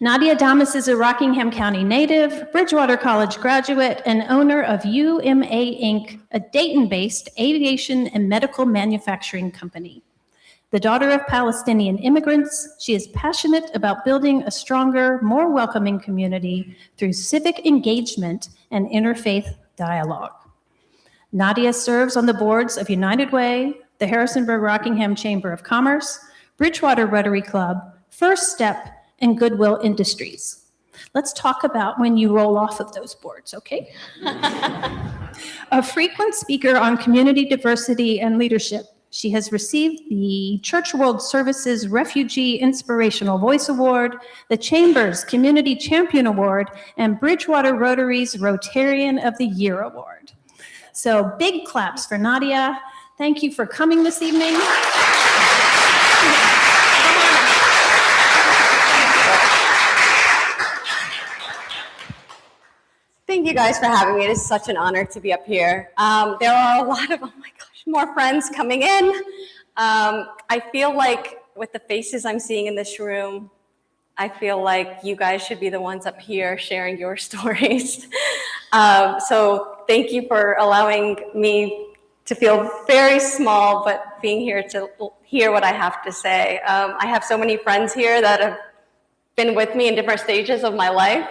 Nadia Da'Mes is a Rockingham County native, Bridgewater College graduate, and owner of UMA Inc., a Dayton-based aviation and medical manufacturing company. The daughter of Palestinian immigrants, she is passionate about building a stronger, more welcoming community through civic engagement and interfaith dialogue. Nadia serves on the boards of United Way, the Harrisonburg-Rockingham Chamber of Commerce, Bridgewater Rotary Club, First Step, and Goodwill Industries. Let's talk about when you roll off of those boards, okay? A frequent speaker on community diversity and leadership, she has received the Church World Services Refugee Inspirational Voice Award, the Chamber's Community Champion Award, and Bridgewater Rotary's Rotarian of the Year Award. So big claps for Nadia. Thank you for coming this evening. Thank you guys for having me. It is such an honor to be up here. There are a lot of, oh my gosh, more friends coming in. I feel like with the faces I'm seeing in this room, I feel like you guys should be the ones up here sharing your stories. So thank you for allowing me to feel very small, but being here to hear what I have to say. I have so many friends here that have been with me in different stages of my life.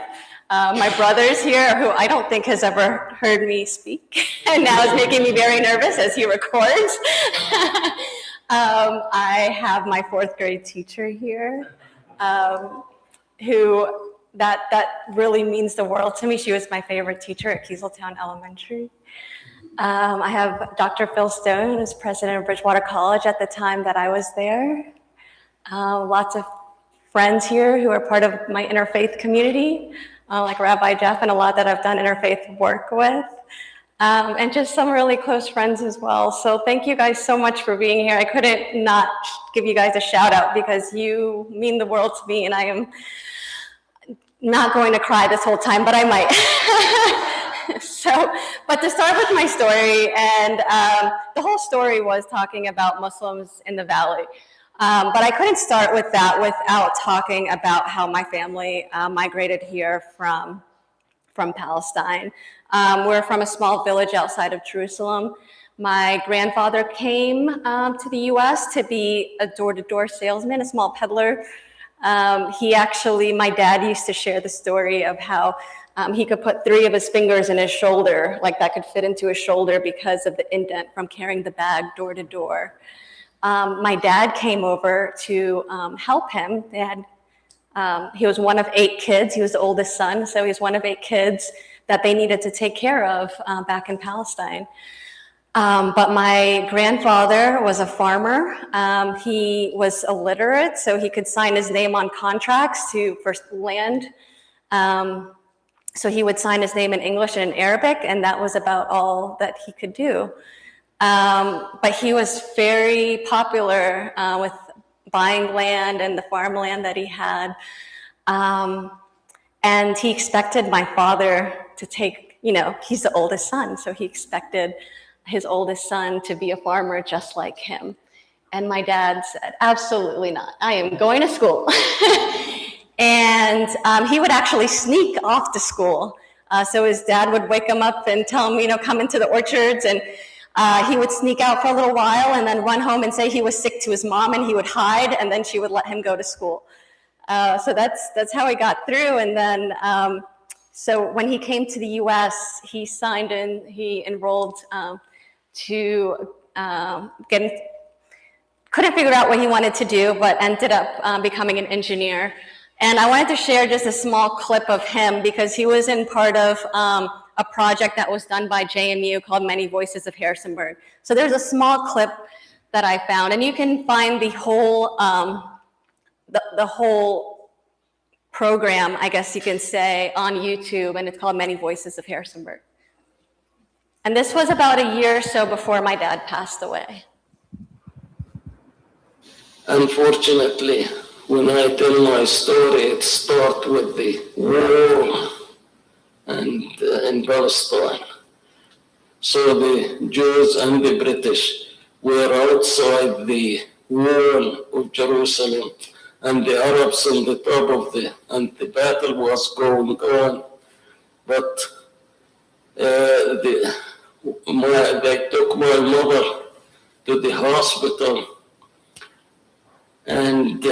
My brother's here, who I don't think has ever heard me speak, and now is making me very nervous as he records. I have my fourth grade teacher here, who that really means the world to me. She was my favorite teacher at Kieseltown Elementary. I have Dr. Phil Stone, who's president of Bridgewater College at the time that I was there. Lots of friends here who are part of my interfaith community, like Rabbi Jeff and a lot that I've done interfaith work with, and just some really close friends as well. So thank you guys so much for being here. I couldn't not give you guys a shout out because you mean the world to me, and I am not going to cry this whole time, but I might. But to start with my story, and the whole story was talking about Muslims in the Valley. But I couldn't start with that without talking about how my family migrated here from Palestine. We're from a small village outside of Jerusalem. My grandfather came to the U.S. to be a door-to-door salesman, a small peddler. My dad used to share the story of how he could put 3 of his fingers in his shoulder, like that could fit into his shoulder because of the indent from carrying the bag door to door. My dad came over to help him. He was one of 8 kids. He was the oldest son, so he was one of 8 kids that they needed to take care of back in Palestine. But my grandfather was a farmer. He was illiterate, so he could sign his name on contracts for land. So he would sign his name in English and in Arabic, and that was about all that he could do. But he was very popular with buying land and the farmland that he had. And he expected my father to take, he's the oldest son, so he expected his oldest son to be a farmer just like him. And my dad said, absolutely not. I am going to school. And he would actually sneak off to school. So his dad would wake him up and tell him, come into the orchards, and he would sneak out for a little while and then run home and say he was sick to his mom, and he would hide, and then she would let him go to school. So that's how he got through. And then, so when he came to the U.S., he enrolled couldn't figure out what he wanted to do, but ended up becoming an engineer. And I wanted to share just a small clip of him because he was in part of a project that was done by JMU called Many Voices of Harrisonburg. So there's a small clip that I found, and you can find the whole the whole program, I guess you can say, on YouTube, and it's called Many Voices of Harrisonburg. And this was about a year or so before my dad passed away. Unfortunately, when I tell my story, it starts with the war and in Palestine. So the Jews and the British were outside the wall of Jerusalem, and the Arabs on the top of and the battle was going on. But they took my mother to the hospital, and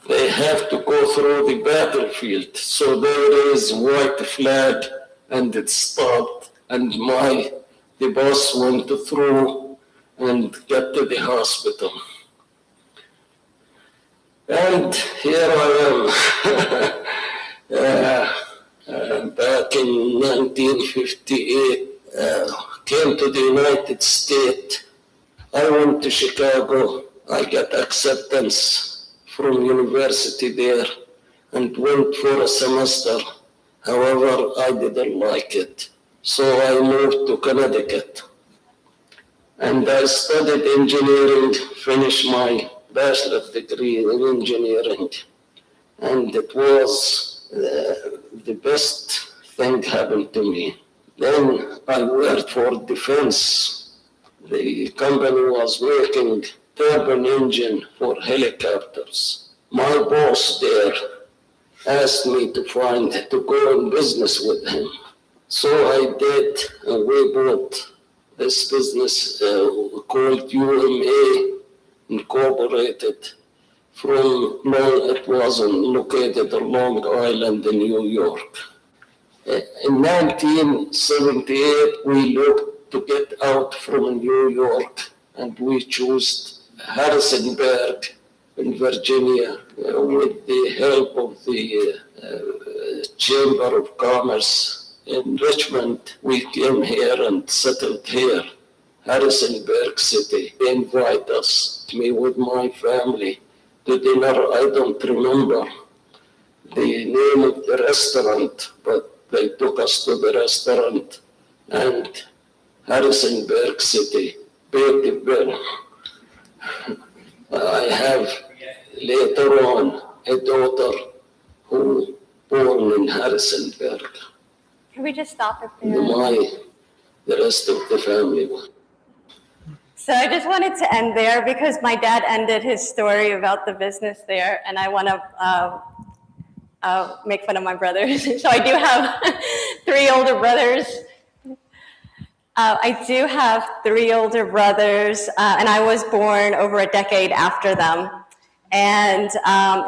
they have to go through the battlefield. So there is white flag, and it stopped, and the bus went through and got to the hospital. And here I am, back in 1958, came to the United States. I went to Chicago. I got acceptance from university there and went for a semester. However, I didn't like it. So I moved to Connecticut. And I studied engineering, finished my bachelor's degree in engineering. And it was the best thing happened to me. Then I worked for defense. The company was making turbine engine for helicopters. My boss there asked me to go in business with him. So I did, and we bought this business called UMA Incorporated. It was located on Long Island in New York. In 1978, we looked to get out from New York, and we chose Harrisonburg in Virginia with the help of the Chamber of Commerce in Richmond. We came here and settled here, Harrisonburg City. They invited us, me with my family, to dinner. I don't remember the name of the restaurant, but they took us to the restaurant, and Harrisonburg City paid the bill. I have later on a daughter who born in Harrisonburg. Can we just stop it there? The rest of the family. So I just wanted to end there because my dad ended his story about the business there, and I want to make fun of my brothers. So I do have 3 older brothers. And I was born over a decade after them. And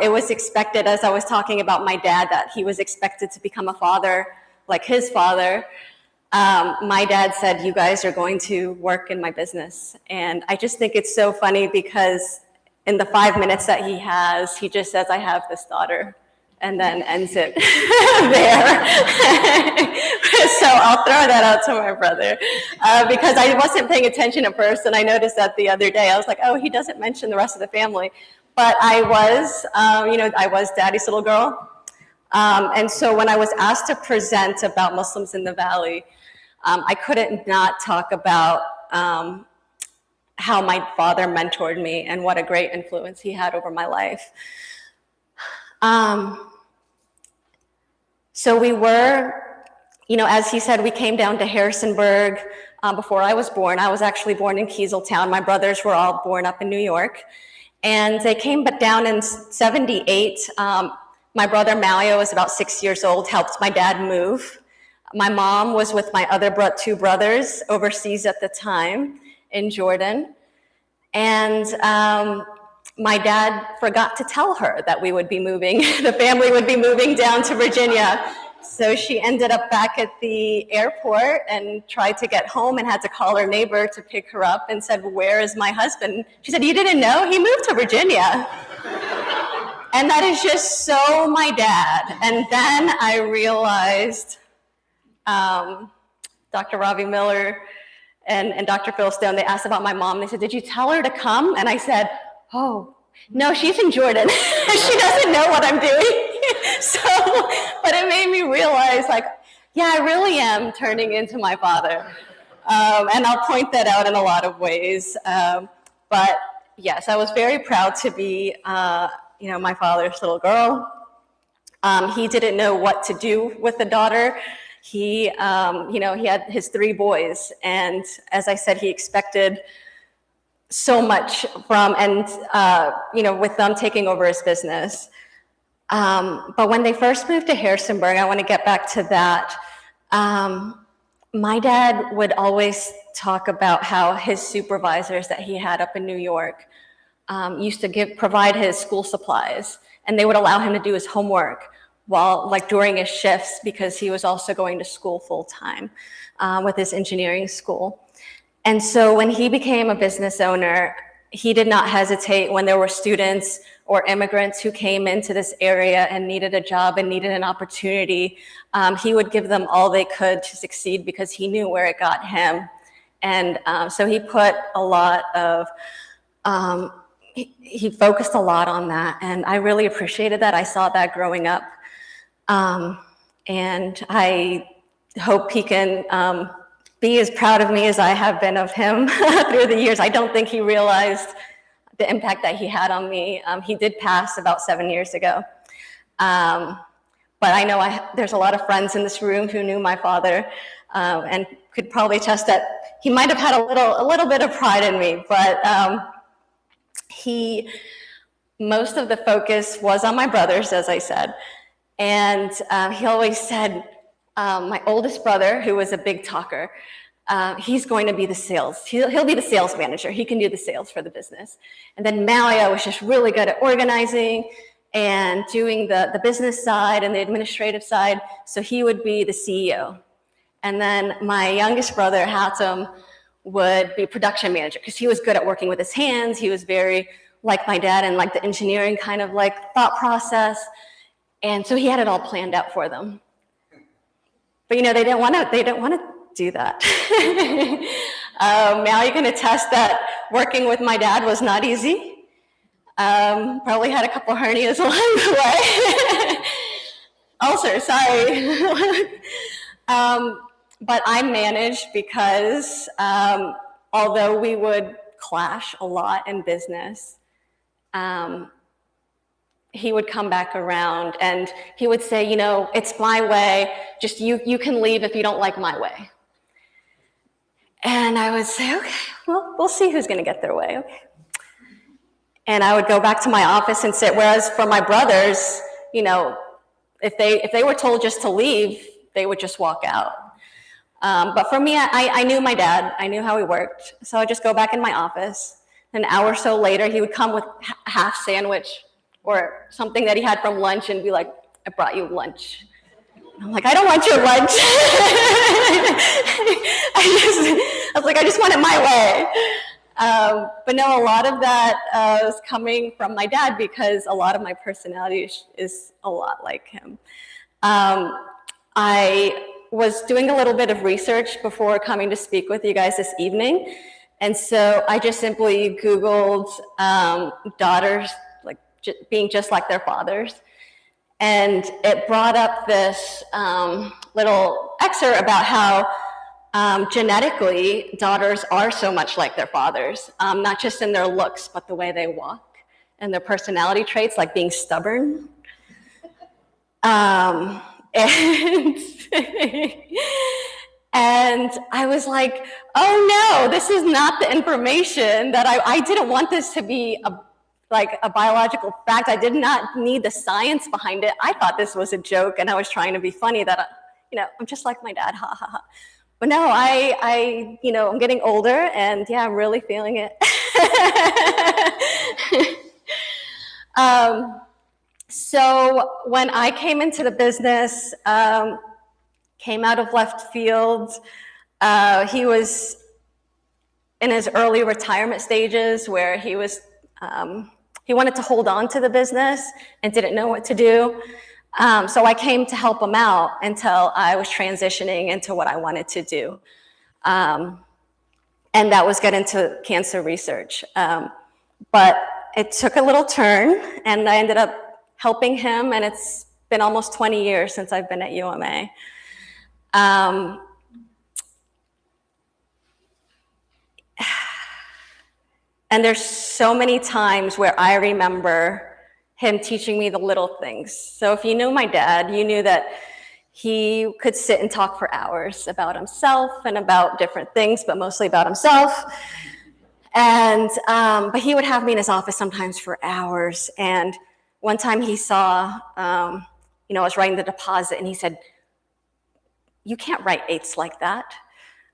it was expected, as I was talking about my dad, that he was expected to become a father like his father. My dad said, "You guys are going to work in my business." And I just think it's so funny because in the 5 minutes that he has, he just says, "I have this daughter," and then ends it there. So I'll throw that out to my brother because I wasn't paying attention at first, and I noticed that the other day. I was like, "Oh, he doesn't mention the rest of the family," but I was Daddy's little girl. And so when I was asked to present about Muslims in the Valley, I couldn't not talk about how my father mentored me and what a great influence he had over my life. So we were, as he said, we came down to Harrisonburg before I was born. I was actually born in Kieseltown. My brothers were all born up in New York. And they came down in 78. My brother Mario was about 6 years old, helped my dad move. My mom was with my other 2 brothers overseas at the time in Jordan. And my dad forgot to tell her that we would be moving, the family would be moving down to Virginia. So she ended up back at the airport and tried to get home and had to call her neighbor to pick her up and said, "Where is my husband?" She said, "You didn't know? He moved to Virginia." And that is just so my dad. And then I realized Dr. Ravi Miller and Dr. Phil Stone, they asked about my mom. They said, "Did you tell her to come?" And I said, "Oh, no, she's in Jordan." She doesn't know what I'm doing. But it made me realize, yeah, I really am turning into my father. And I'll point that out in a lot of ways. But yes, I was very proud to be, my father's little girl. He didn't know what to do with the daughter. He had his 3 boys. And as I said, he expected so much from, and with them taking over his business. But when they first moved to Harrisonburg, I want to get back to that. My dad would always talk about how his supervisors that he had up in New York used to provide his school supplies, and they would allow him to do his homework while, like, during his shifts, because he was also going to school full time with his engineering school. And so when he became a business owner, he did not hesitate when there were students or immigrants who came into this area and needed a job and needed an opportunity. He would give them all they could to succeed because he knew where it got him. And so he put a lot of, he focused a lot on that. And I really appreciated that. I saw that growing up. And I hope he can be as proud of me as I have been of him through the years. I don't think he realized the impact that he had on me. He did pass about 7 years ago. But I know there's a lot of friends in this room who knew my father and could probably attest that he might have had a little bit of pride in me, but most of the focus was on my brothers, as I said. And he always said, my oldest brother, who was a big talker, he's going to be the sales. He'll be the sales manager. He can do the sales for the business. And then Malia was just really good at organizing and doing the business side and the administrative side. So he would be the CEO. And then my youngest brother, Hatem, would be production manager because he was good at working with his hands. He was very like my dad and like the engineering kind of like thought process. And so he had it all planned out for them. But they didn't want to do that. Now you can attest that working with my dad was not easy. Probably had a couple hernias along the way. Ulcers, sorry. But I managed because although we would clash a lot in business, he would come back around and he would say, it's my way, just you can leave if you don't like my way. And I would say, okay, well, we'll see who's going to get their way, okay. And I would go back to my office and sit, whereas for my brothers, if they were told just to leave, they would just walk out. But for me, I knew my dad, I knew how he worked, so I'd just go back in my office. An hour or so later, he would come with a half sandwich or something that he had from lunch and be like, I brought you lunch. And I'm like, I don't want your lunch. I just want it my way. But no, a lot of that was coming from my dad because a lot of my personality is a lot like him. I was doing a little bit of research before coming to speak with you guys this evening. And so I just simply Googled daughters being just like their fathers. And it brought up this little excerpt about how genetically daughters are so much like their fathers, not just in their looks, but the way they walk and their personality traits, like being stubborn. And I was like, oh no, this is not the information that I didn't want this to be a biological fact. I did not need the science behind it. I thought this was a joke and I was trying to be funny that, I'm just like my dad, ha ha ha. But no, I'm getting older and yeah, I'm really feeling it. So when I came into the business, came out of left field, he was in his early retirement stages where he wanted to hold on to the business and didn't know what to do. So I came to help him out until I was transitioning into what I wanted to do. And that was get into cancer research. But it took a little turn and I ended up helping him, and it's been almost 20 years since I've been at UMA. And there's so many times where I remember him teaching me the little things. So if you knew my dad, you knew that he could sit and talk for hours about himself and about different things, but mostly about himself. And, but he would have me in his office sometimes for hours. And one time he saw, I was writing the deposit, and he said, "You can't write 8s like that."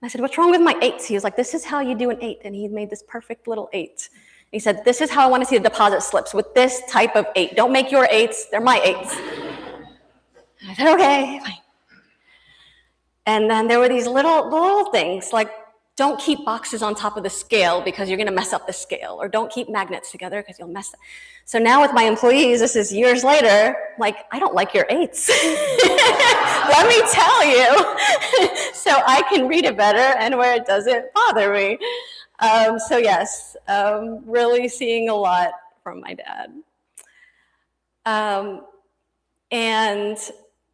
And I said, "What's wrong with my 8s?" He was like, "This is how you do an 8." And he made this perfect little 8. He said, "This is how I want to see the deposit slips, with this type of 8. Don't make your 8s, they're my 8s. And I said, "Okay, fine." And then there were these little things, like, don't keep boxes on top of the scale because you're going to mess up the scale, or don't keep magnets together because you'll mess up. So now with my employees, this is years later, like, I don't like your 8s. Let me tell you, so I can read it better and where it doesn't bother me. So yes, really seeing a lot from my dad. And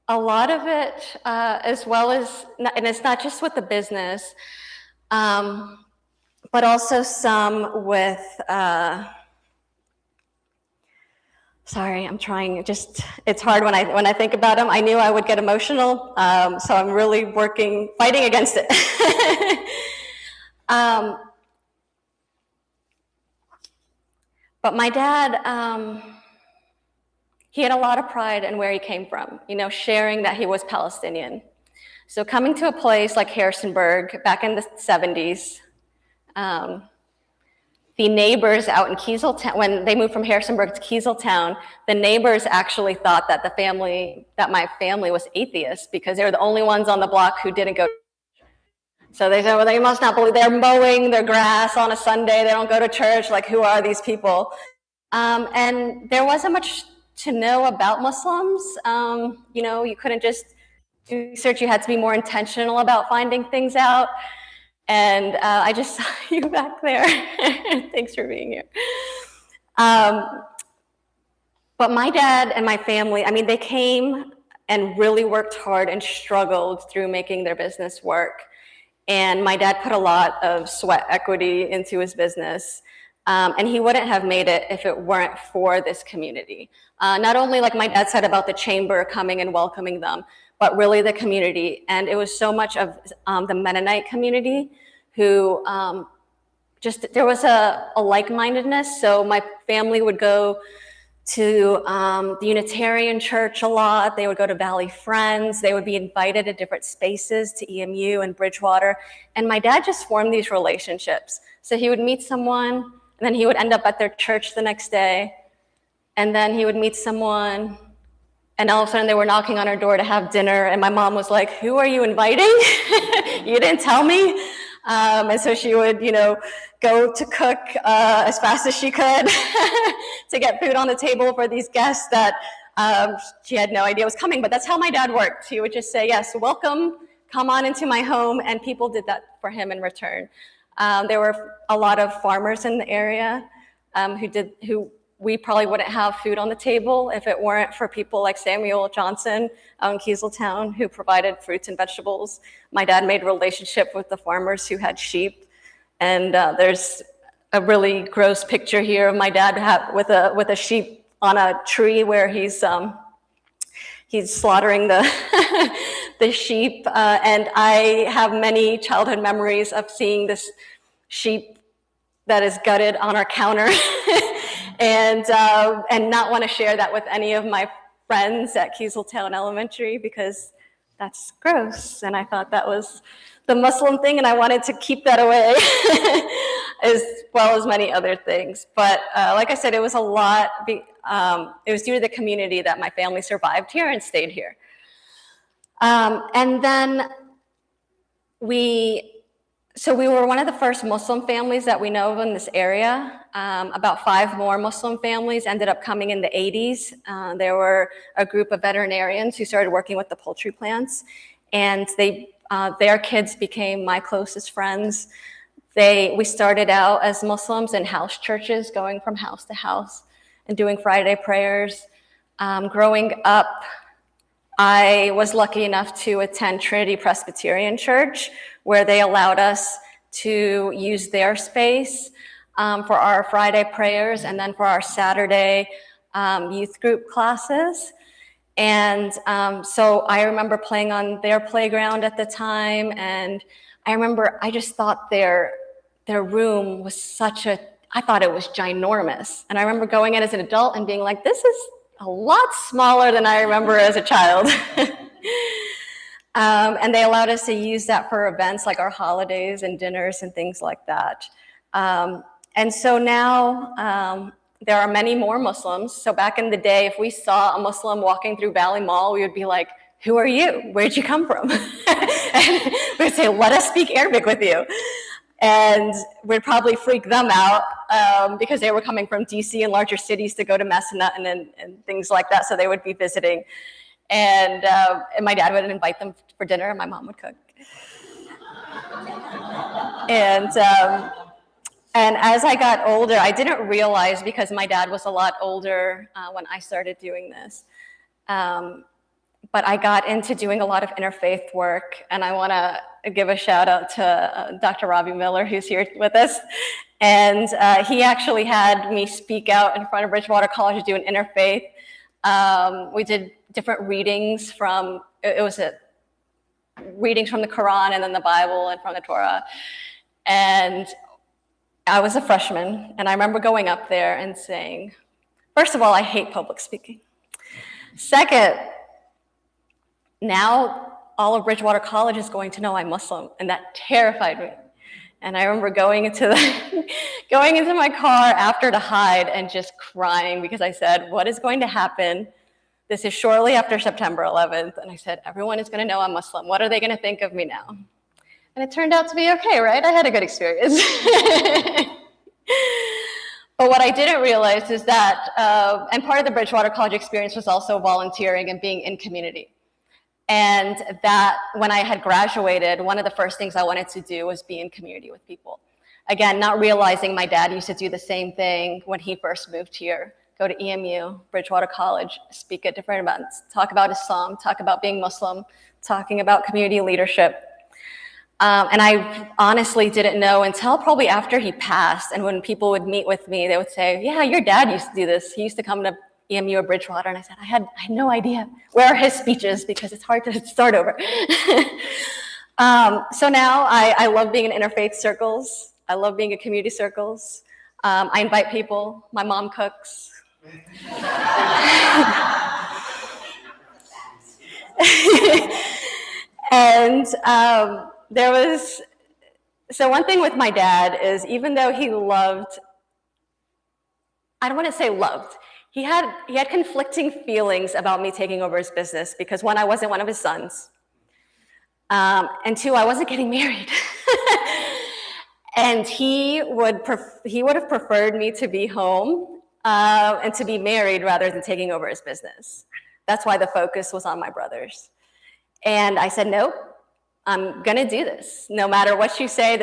a lot of it, as well as, and it's not just with the business, but also some with, sorry, I'm trying, it's hard when I think about them. I knew I would get emotional, so I'm really fighting against it. But my dad, he had a lot of pride in where he came from, sharing that he was Palestinian. So coming to a place like Harrisonburg back in the 70s, the neighbors out in Kieseltown, when they moved from Harrisonburg to Kieseltown, the neighbors actually thought that my family was atheist because they were the only ones on the block who didn't go. So they said, well, they must not believe, they're mowing their grass on a Sunday, they don't go to church, like, who are these people? And there wasn't much to know about Muslims. You couldn't just do research, you had to be more intentional about finding things out. And I just saw you back there. Thanks for being here. But my dad and my family, they came and really worked hard and struggled through making their business work. And my dad put a lot of sweat equity into his business. And he wouldn't have made it if it weren't for this community. Not only, like my dad said, about the chamber coming and welcoming them, but really the community. And it was so much of the Mennonite community who there was a like-mindedness. So my family would go to the Unitarian Church a lot. They would go to Valley Friends. They would be invited to different spaces, to EMU and Bridgewater. And my dad just formed these relationships. So he would meet someone, and then he would end up at their church the next day. And then he would meet someone, and all of a sudden they were knocking on our door to have dinner. And my mom was like, "Who are you inviting? You didn't tell me." And so she would, go to cook as fast as she could to get food on the table for these guests that she had no idea was coming. But that's how my dad worked. He would just say, "Yes, welcome, come on into my home," and people did that for him in return. There were a lot of farmers in the area who we probably wouldn't have food on the table if it weren't for people like Samuel Johnson out in Kieseltown, who provided fruits and vegetables. My dad made a relationship with the farmers who had sheep. And there's a really gross picture here of my dad with a sheep on a tree where he's slaughtering the sheep. And I have many childhood memories of seeing this sheep that is gutted on our counter. And not want to share that with any of my friends at Kieseltown Elementary because that's gross. And I thought that was the Muslim thing, and I wanted to keep that away, as well as many other things. But like I said, it was a lot. It was due to the community that my family survived here and stayed here. And then we were one of the first Muslim families that we know of in this area. About 5 more Muslim families ended up coming in the 80s. There were a group of veterinarians who started working with the poultry plants, and their kids became my closest friends. We started out as Muslims in house churches, going from house to house and doing Friday prayers. Growing up, I was lucky enough to attend Trinity Presbyterian Church, where they allowed us to use their space for our Friday prayers and then for our Saturday youth group classes. And so I remember playing on their playground at the time, and I remember I just thought their their room was I thought it was ginormous. And I remember going in as an adult and being like, this is a lot smaller than I remember as a child. And they allowed us to use that for events like our holidays and dinners and things like that. And so now there are many more Muslims. So back in the day, if we saw a Muslim walking through Valley Mall, we would be like, who are you? Where'd you come from? And we'd say, let us speak Arabic with you. And we'd probably freak them out because they were coming from DC and larger cities to go to Messinat and things like that. So they would be visiting. And my dad would invite them for dinner and my mom would cook. And as I got older, I didn't realize, because my dad was a lot older when I started doing this, but I got into doing a lot of interfaith work, and I want to give a shout out to Dr. Robbie Miller, who's here with us. And he actually had me speak out in front of Bridgewater College to do an interfaith. We did different readings from, readings from the Quran and then the Bible and from the Torah. And I was a freshman, and I remember going up there and saying, first of all, I hate public speaking. Second, now all of Bridgewater College is going to know I'm Muslim, and that terrified me. And I remember going into my car after to hide and just crying because I said, what is going to happen? This is shortly after September 11th. And I said, everyone is going to know I'm Muslim. What are they going to think of me now? And it turned out to be okay, right? I had a good experience. But what I didn't realize is that, and part of the Bridgewater College experience was also volunteering and being in community. And that when I had graduated, one of the first things I wanted to do was be in community with people. Again, not realizing my dad used to do the same thing when he first moved here. Go to EMU, Bridgewater College, speak at different events, talk about Islam, talk about being Muslim, talking about community leadership. And I honestly didn't know until probably after he passed. And when people would meet with me, they would say, yeah, your dad used to do this. He used to come to EMU or Bridgewater. And I said, I had no idea. Where are his speeches? Because it's hard to start over. So now I love being in interfaith circles. I love being in community circles. I invite people. My mom cooks. And so one thing with my dad is, even though he loved, I don't want to say loved, he had conflicting feelings about me taking over his business, because one, I wasn't one of his sons, and two, I wasn't getting married. And he would have preferred me to be home and to be married rather than taking over his business. That's why the focus was on my brothers. And I said, nope, I'm gonna do this. No matter what you say,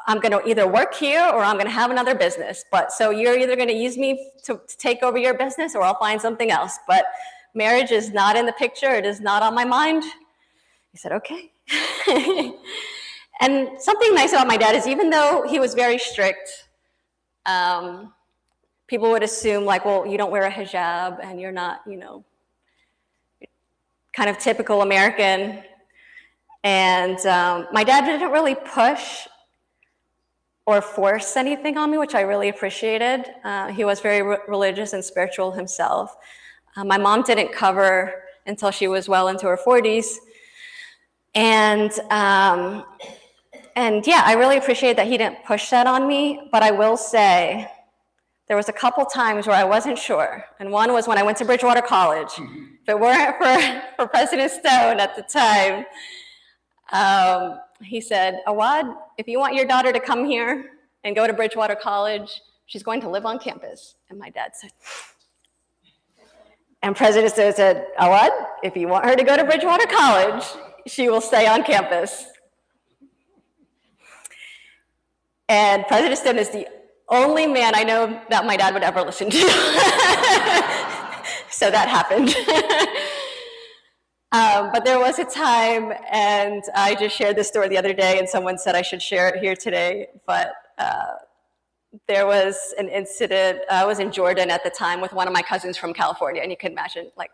I'm gonna either work here or I'm gonna have another business. But so you're either gonna use me to take over your business, or I'll find something else. But marriage is not in the picture. It is not on my mind. He said, okay. And something nice about my dad is, even though he was very strict, people would assume like, well, you don't wear a hijab and you're not, kind of typical American. And my dad didn't really push or force anything on me, which I really appreciated. He was very religious and spiritual himself. My mom didn't cover until she was well into her 40s. And yeah, I really appreciate that he didn't push that on me. But I will say, there was a couple times where I wasn't sure. And one was when I went to Bridgewater College. If it weren't for President Stone at the time, he said, Awad, if you want your daughter to come here and go to Bridgewater College, she's going to live on campus. And my dad said, and President Stone said, Awad, if you want her to go to Bridgewater College, she will stay on campus. And President Stone is the only man I know that my dad would ever listen to. So that happened. But there was a time, and I just shared this story the other day, and someone said I should share it here today, but there was an incident. I was in Jordan at the time with one of my cousins from California, and you can imagine, like,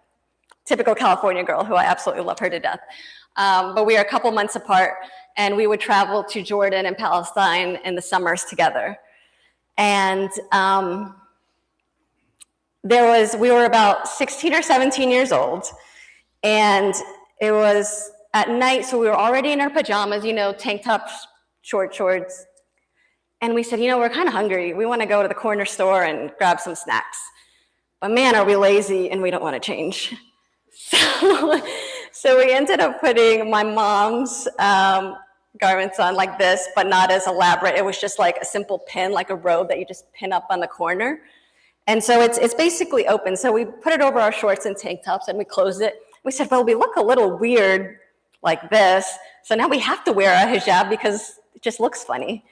typical California girl who I absolutely love her to death. But we are a couple months apart, and we would travel to Jordan and Palestine in the summers together. And we were about 16 or 17 years old, and it was at night, so we were already in our pajamas, tank tops, short shorts. And we said, we're kind of hungry. We want to go to the corner store and grab some snacks. But man, are we lazy and we don't want to change. So we ended up putting my mom's garments on like this, but not as elaborate. It was just like a simple pin, like a robe that you just pin up on the corner. And so it's basically open. So we put it over our shorts and tank tops and we closed it. We said, well, we look a little weird like this. So now we have to wear a hijab because it just looks funny.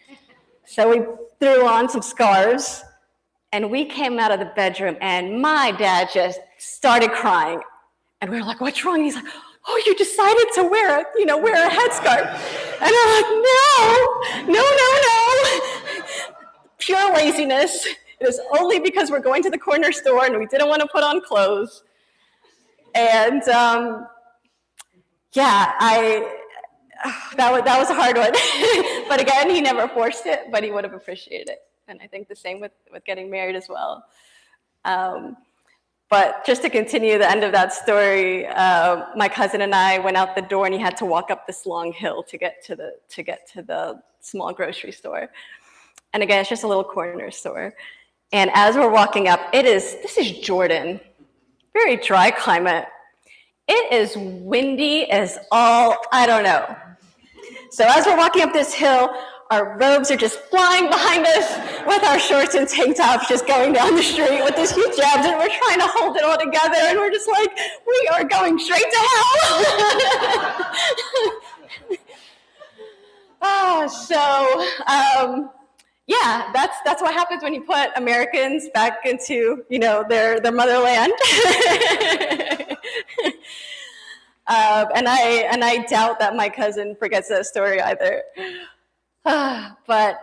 So we threw on some scarves and we came out of the bedroom and my dad just started crying. And we were like, what's wrong? He's like, oh, you decided to wear a headscarf. And I'm like, no. Pure laziness. It was only because we're going to the corner store and we didn't want to put on clothes. And that was a hard one. But again, he never forced it, but he would have appreciated it. And I think the same with getting married as well. But just to continue the end of that story, my cousin and I went out the door and he had to walk up this long hill to get to the small grocery store. And again, it's just a little corner store. And as we're walking up, this is Jordan, very dry climate. It is windy as all, I don't know. So as we're walking up this hill, our robes are just flying behind us with our shorts and tank tops just going down the street with this hijabs, and we're trying to hold it all together, and we're just like, we are going straight to hell. That's what happens when you put Americans back into, their motherland. And I doubt that my cousin forgets that story either. But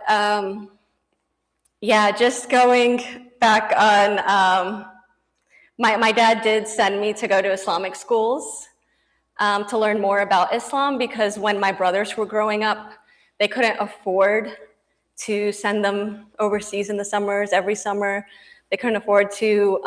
just going back on, my dad did send me to go to Islamic schools to learn more about Islam, because when my brothers were growing up, they couldn't afford to send them overseas in the summers, every summer. They couldn't afford to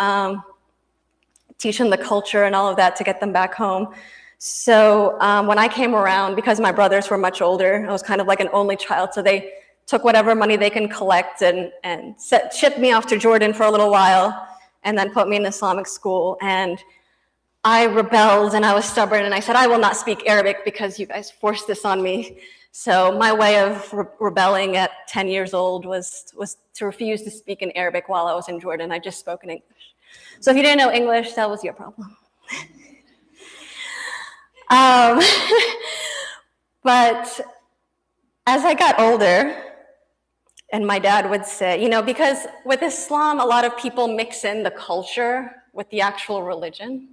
teach them the culture and all of that to get them back home. So when I came around, because my brothers were much older, I was kind of like an only child, so they took whatever money they can collect and shipped me off to Jordan for a little while, and then put me in Islamic school. And I rebelled and I was stubborn and I said, I will not speak Arabic because you guys forced this on me. So my way of rebelling at 10 years old was to refuse to speak in Arabic while I was in Jordan. I just spoke in English. So if you didn't know English, that was your problem. But as I got older, and my dad would say, because with Islam, a lot of people mix in the culture with the actual religion.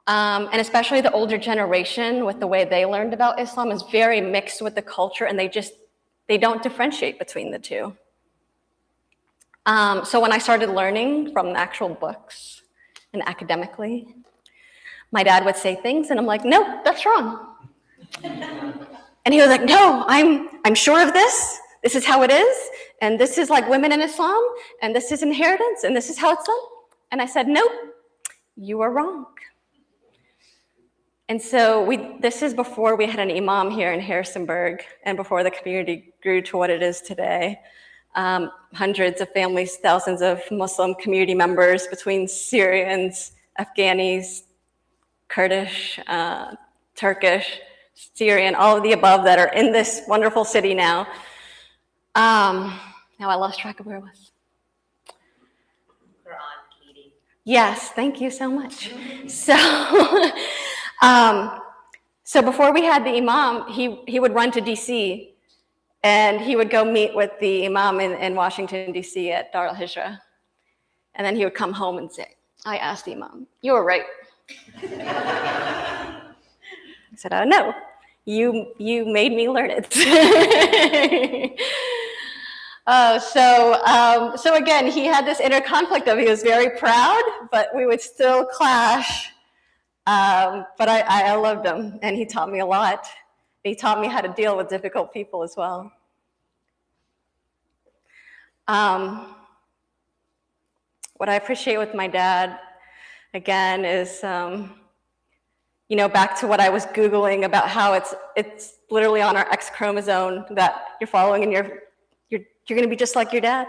And especially the older generation, with the way they learned about Islam, is very mixed with the culture, and they don't differentiate between the two. So when I started learning from the actual books and academically, my dad would say things, and I'm like, no, that's wrong. And he was like, no, I'm sure of this. This is how it is, and this is like women in Islam, and this is inheritance, and this is how it's done. And I said, nope, you are wrong. And so this is before we had an imam here in Harrisonburg, and before the community grew to what it is today. Hundreds of families, thousands of Muslim community members between Syrians, Afghanis, Kurdish, Turkish, Syrian, all of the above that are in this wonderful city now. Now I lost track of where I was. We're on, Katie. Yes, thank you so much. So before we had the imam, he would run to DC, and he would go meet with the imam in Washington, DC at Dar al-Hijra. And then he would come home and say, I asked the imam, you were right. I said, no, you made me learn it. So again, he had this inner conflict of he was very proud, but we would still clash But I loved him, and he taught me a lot. He taught me how to deal with difficult people as well. What I appreciate with my dad, again, is back to what I was Googling about how it's literally on our X chromosome that you're following, and you're going to be just like your dad.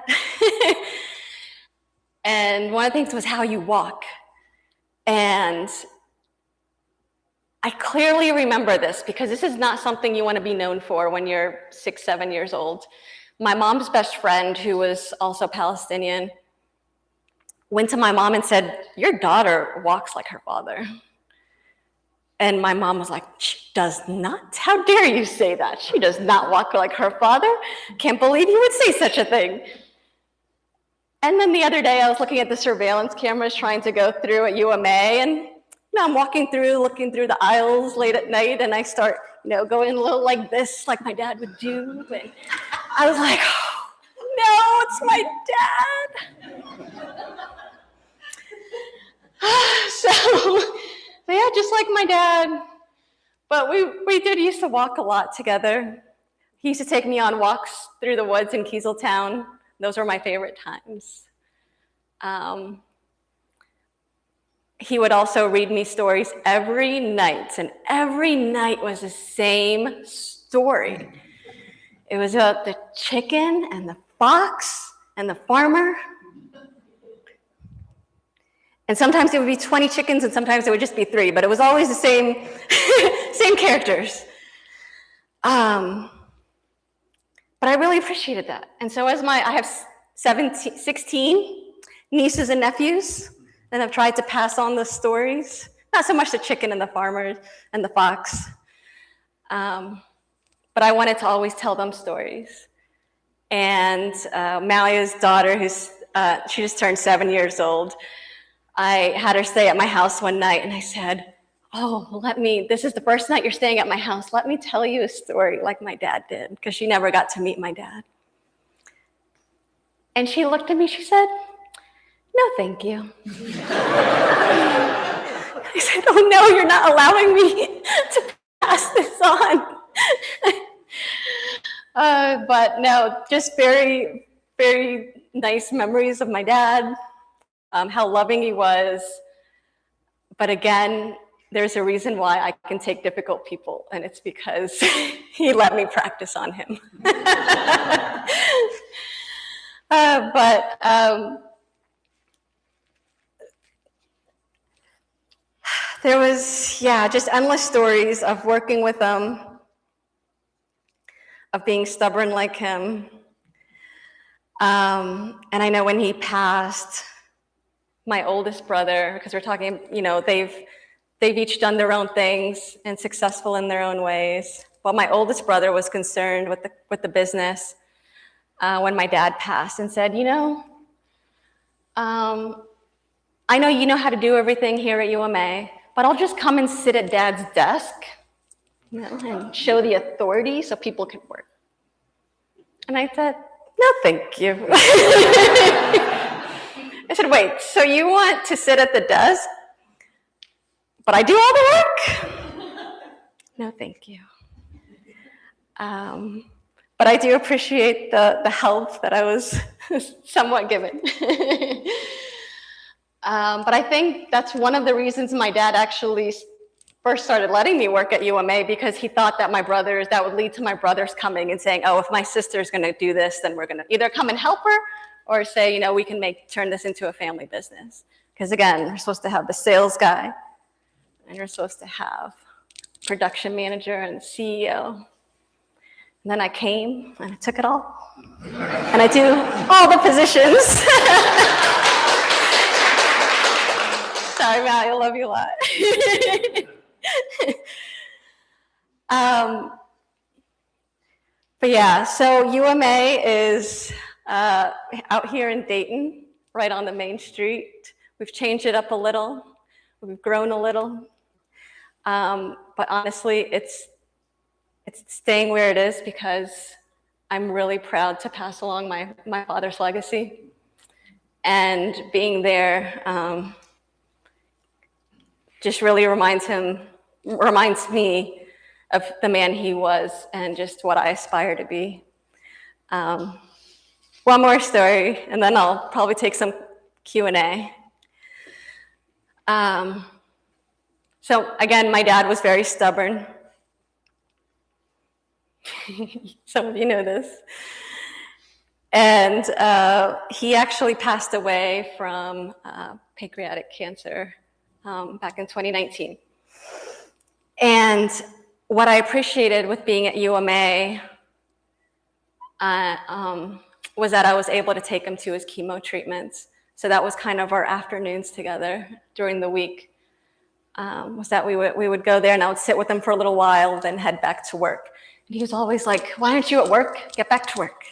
And one of the things was how you walk. And I clearly remember this because this is not something you want to be known for when you're 6, 7 years old. My mom's best friend, who was also Palestinian, went to my mom and said, "Your daughter walks like her father." And my mom was like, "She does not? How dare you say that? She does not walk like her father. Can't believe you would say such a thing." And then the other day, I was looking at the surveillance cameras trying to go through at UMA, and I'm walking through, looking through the aisles late at night, and I start, going a little like this, like my dad would do. And I was like, "Oh, no, it's my dad." So yeah, just like my dad. But we did used to walk a lot together. He used to take me on walks through the woods in Kieseltown. Those were my favorite times. He would also read me stories every night, and every night was the same story. It was about the chicken and the fox and the farmer. And sometimes it would be 20 chickens, and sometimes it would just be 3, but it was always the same, same characters. But I really appreciated that. And so I have 16 nieces and nephews, and I've tried to pass on the stories. Not so much the chicken and the farmer and the fox, but I wanted to always tell them stories. And Malia's daughter, she just turned 7 years old, I had her stay at my house one night, and I said, "Oh, this is the first night you're staying at my house. Let me tell you a story like my dad did," because she never got to meet my dad. And she looked at me, she said, "No, thank you." I said, "Oh no, you're not allowing me to pass this on." But no, just very, very nice memories of my dad. How loving he was. But again, there's a reason why I can take difficult people, and it's because he let me practice on him. There was, just endless stories of working with him, of being stubborn like him. And I know when he passed, my oldest brother, because we're talking, they've each done their own things and successful in their own ways. But my oldest brother was concerned with the business when my dad passed, and said, "I know you know how to do everything here at UMA, but I'll just come and sit at Dad's desk, and show the authority so people can work." And I said, "No, thank you." I said, "Wait, so you want to sit at the desk, but I do all the work?" "No, thank you." But I do appreciate the help that I was somewhat given. But I think that's one of the reasons my dad actually first started letting me work at UMA, because he thought that that would lead to my brothers coming and saying, "Oh, if my sister's going to do this, then we're going to either come and help her or say, we can turn this into a family business." Because again, we're supposed to have the sales guy, and you're supposed to have production manager and CEO. And then I came and I took it all. And I do all the positions. Sorry, Matt, I love you a lot. But yeah, so UMA is out here in Dayton, right on the main street. We've changed it up a little. We've grown a little. But honestly, it's staying where it is because I'm really proud to pass along my father's legacy. And being there just really reminds me of the man he was and just what I aspire to be. One more story, and then I'll probably take some Q&A. So again, my dad was very stubborn. Some of you know this. And he actually passed away from pancreatic cancer back in 2019. And what I appreciated with being at UMA was that I was able to take him to his chemo treatments. So that was kind of our afternoons together during the week, was that we would go there and I would sit with him for a little while, then head back to work. And he was always like, why aren't you at work? Get back to work.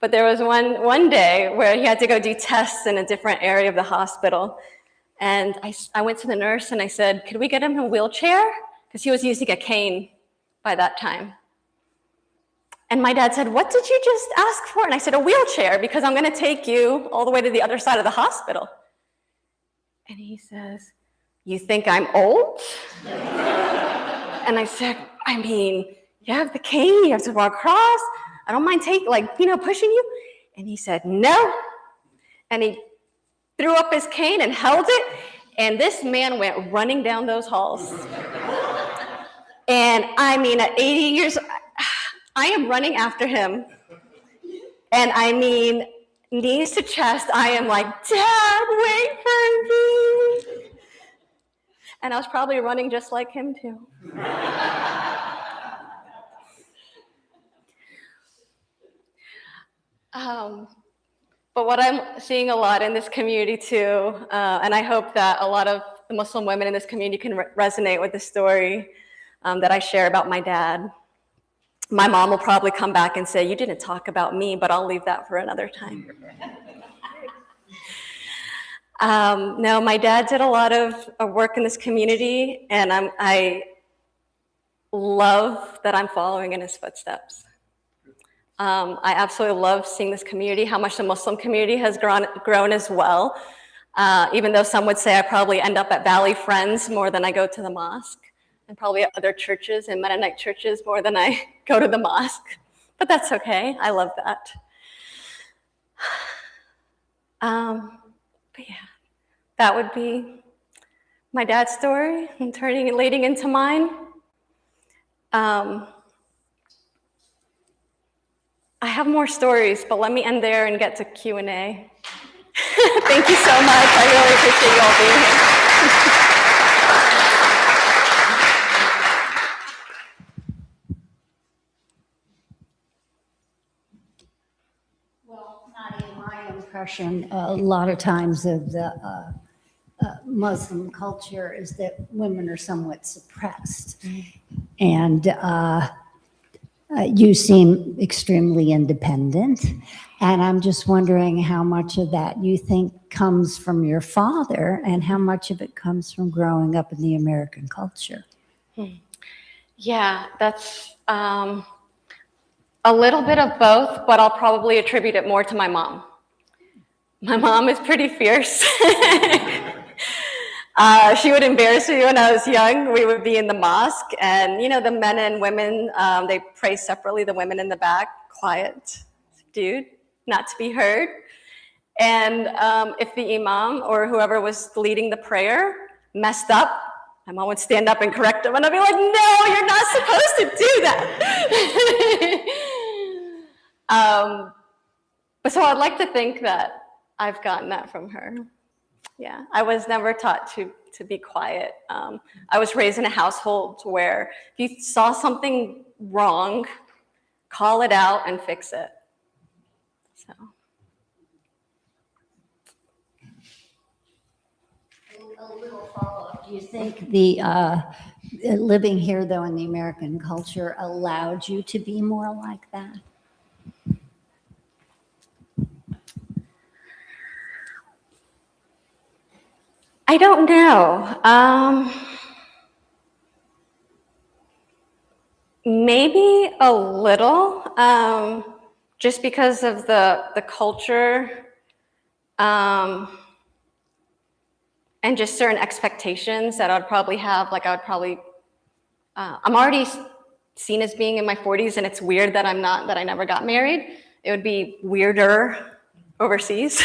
But there was one day where he had to go do tests in a different area of the hospital. And I went to the nurse and I said, could we get him in a wheelchair? Because he was using a cane by that time. And my dad said, what did you just ask for? And I said, a wheelchair, because I'm going to take you all the way to the other side of the hospital. And he says, you think I'm old? And I said, I mean, you have the cane, you have to walk across. I don't mind pushing you. And he said, no. And he threw up his cane and held it. And this man went running down those halls. And I mean, at 80 years, I am running after him. And I mean, knees to chest, I am like, Dad, wait for me. And I was probably running just like him too. But what I'm seeing a lot in this community too, and I hope that a lot of the Muslim women in this community can resonate with the story that I share about my dad. My mom will probably come back and say, you didn't talk about me, but I'll leave that for another time. No, my dad did a lot of work in this community, and I love that I'm following in his footsteps. I absolutely love seeing this community, how much the Muslim community has grown as well. Even though some would say I probably end up at Valley Friends more than I go to the mosque, and probably at other churches and Mennonite churches more than I go to the mosque. But that's okay, I love that. But yeah, that would be my dad's story and leading into mine. I have more stories, but let me end there and get to Q&A. Thank you so much. I really appreciate you all being here. Well, Nadia, my impression a lot of times of the Muslim culture is that women are somewhat suppressed. And you seem extremely independent, and I'm just wondering how much of that you think comes from your father and how much of it comes from growing up in the American culture. Yeah, that's a little bit of both, but I'll probably attribute it more to my mom. My mom is pretty fierce. She would embarrass me when I was young. We would be in the mosque, and the men and women, they pray separately. The women in the back, quiet, dude, not to be heard. And if the imam or whoever was leading the prayer messed up, my mom would stand up and correct them, and I'd be like, no, you're not supposed to do that. But so I'd like to think that I've gotten that from her. Yeah, I was never taught to be quiet. I was raised in a household where if you saw something wrong, call it out and fix it. So. A little follow-up. Do you think the living here, though, in the American culture allowed you to be more like that? I don't know. Maybe a little, just because of the culture. and just certain expectations that I'd probably have. Like I'm already seen as being in my 40s, and it's weird that I never got married. It would be weirder overseas.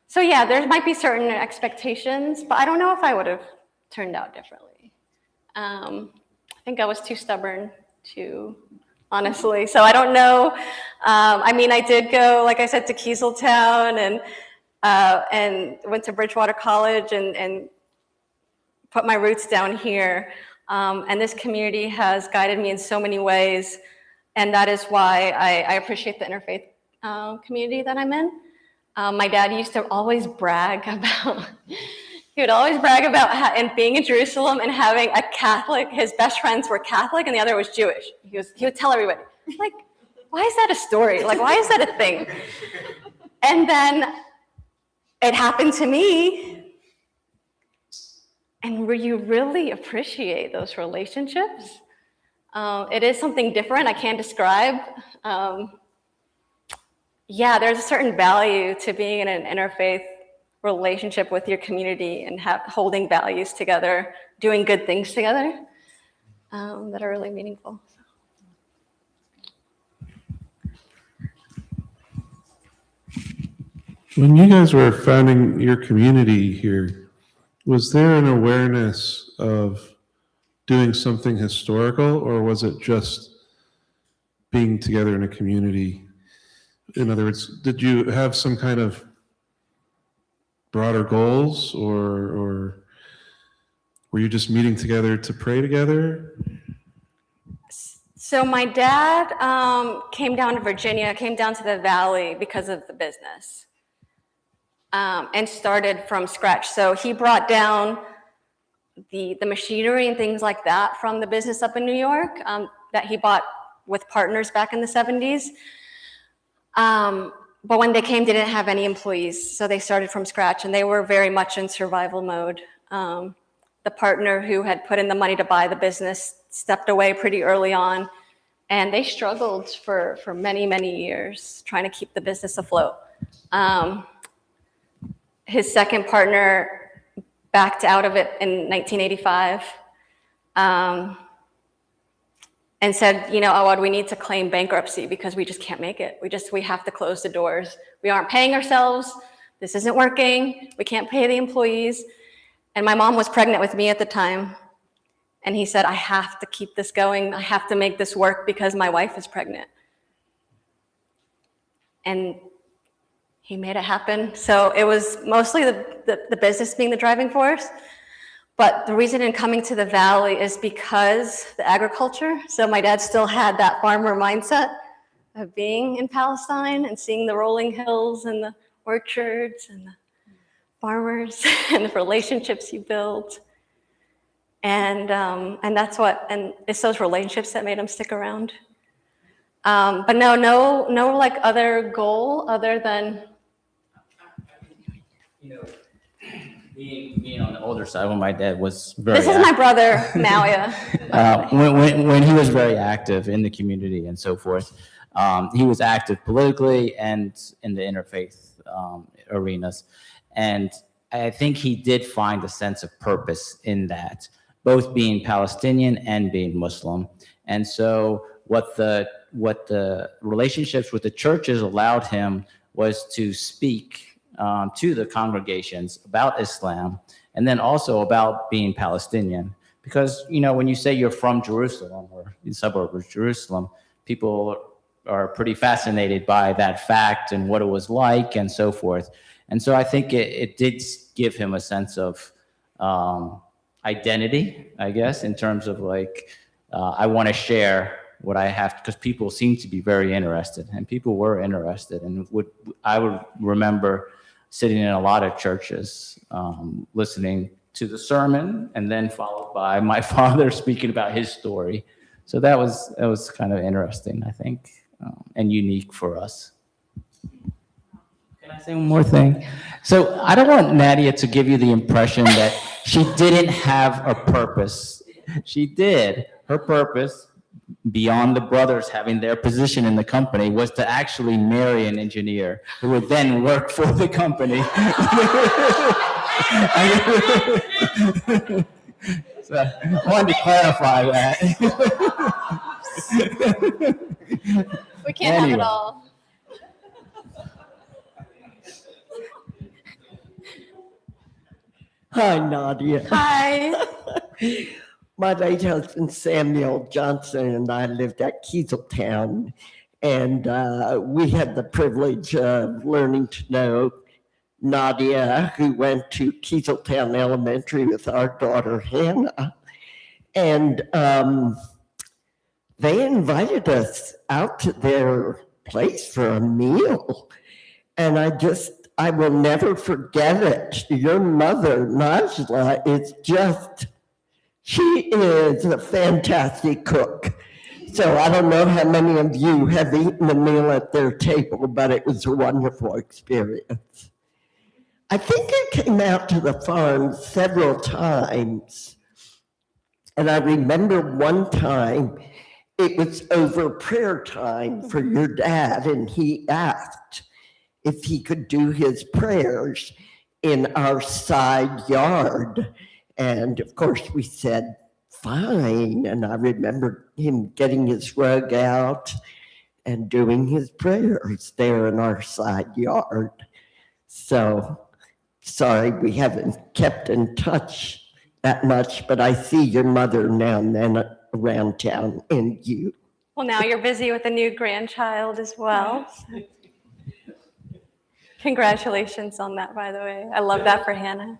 So yeah, there might be certain expectations, but I don't know if I would have turned out differently. I think I was too stubborn honestly. So I don't know. I mean, I did go, like I said, to Kieseltown and went to Bridgewater College and put my roots down here. And this community has guided me in so many ways. And that is why I appreciate the interfaith community that I'm in. My dad used to always brag about, and being in Jerusalem and having a Catholic, his best friends were Catholic and the other was Jewish. He would tell everybody, like, why is that a story? Like, why is that a thing? And then it happened to me. And where you really appreciate those relationships. It is something different I can't describe. Yeah, there's a certain value to being in an interfaith relationship with your community and holding values together, doing good things together that are really meaningful. When you guys were founding your community here, was there an awareness of doing something historical, or was it just being together in a community? In other words, did you have some kind of broader goals, or were you just meeting together to pray together? So my dad came down to Virginia, came down to the Valley because of the business, and started from scratch. So he brought down the machinery and things like that from the business up in New York that he bought with partners back in the 70s. But when they came, they didn't have any employees, so they started from scratch, and they were very much in survival mode. The partner who had put in the money to buy the business stepped away pretty early on, and they struggled for many, many years trying to keep the business afloat. His second partner backed out of it in 1985 and said, you know, Awad, we need to claim bankruptcy because we just can't make it. We have to close the doors. We aren't paying ourselves. This isn't working. We can't pay the employees. And my mom was pregnant with me at the time. And he said, I have to keep this going. I have to make this work because my wife is pregnant. And he made it happen. So it was mostly the business being the driving force. But the reason in coming to the Valley is because the agriculture. So my dad still had that farmer mindset of being in Palestine and seeing the rolling hills and the orchards and the farmers and the relationships you build. And it's those relationships that made him stick around. But no like other goal other than, you know, being on the older side when my dad was very this is my brother, Nadia. when he was very active in the community and so forth, he was active politically and in the interfaith arenas. And I think he did find a sense of purpose in that, both being Palestinian and being Muslim. And so what the relationships with the churches allowed him was to speak to the congregations about Islam, and then also about being Palestinian. Because, you know, when you say you're from Jerusalem or the suburb of Jerusalem, people are pretty fascinated by that fact and what it was like and so forth. And so I think it did give him a sense of identity, I guess, in terms of like, I want to share what I have, because people seem to be very interested, and people were interested. And I would remember sitting in a lot of churches, listening to the sermon, and then followed by my father speaking about his story. So that was kind of interesting, I think, and unique for us. Can I say one more thing? So I don't want Nadia to give you the impression that she didn't have a purpose. She did. Her purpose beyond the brothers having their position in the company, was to actually marry an engineer who would then work for the company. So I wanted to clarify that. We can't have Anyway. it all. Hi, Nadia. Hi. My late husband Samuel Johnson and I lived at Kieseltown, and we had the privilege of learning to know Nadia, who went to Kieseltown Elementary with our daughter Hannah. And they invited us out to their place for a meal. And I will never forget it. Your mother, Najla, is just, she is a fantastic cook. So I don't know how many of you have eaten a meal at their table, but it was a wonderful experience. I think I came out to the farm several times. And I remember one time it was over prayer time for your dad, and he asked if he could do his prayers in our side yard. And of course we said, fine. And I remember him getting his rug out and doing his prayers there in our side yard. So sorry we haven't kept in touch that much, but I see your mother now and then around town, and you. Well, now you're busy with a new grandchild as well. So. Congratulations on that, by the way. I love that for Hannah.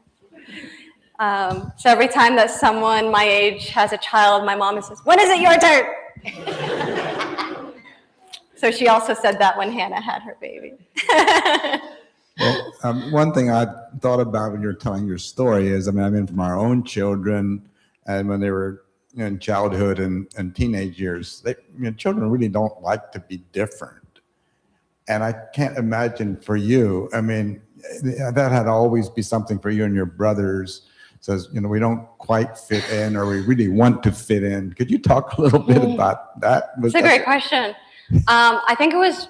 So every time that someone my age has a child, my mom says, "When is it your turn?" So she also said that when Hannah had her baby. Well, one thing I thought about when you're telling your story is, I mean, from our own children, and when they were in childhood and teenage years, children really don't like to be different. And I can't imagine for you, I mean, that had to always be something for you and your brothers. Says, we don't quite fit in, or we really want to fit in. Could you talk a little bit about that? That's a great question. I think it was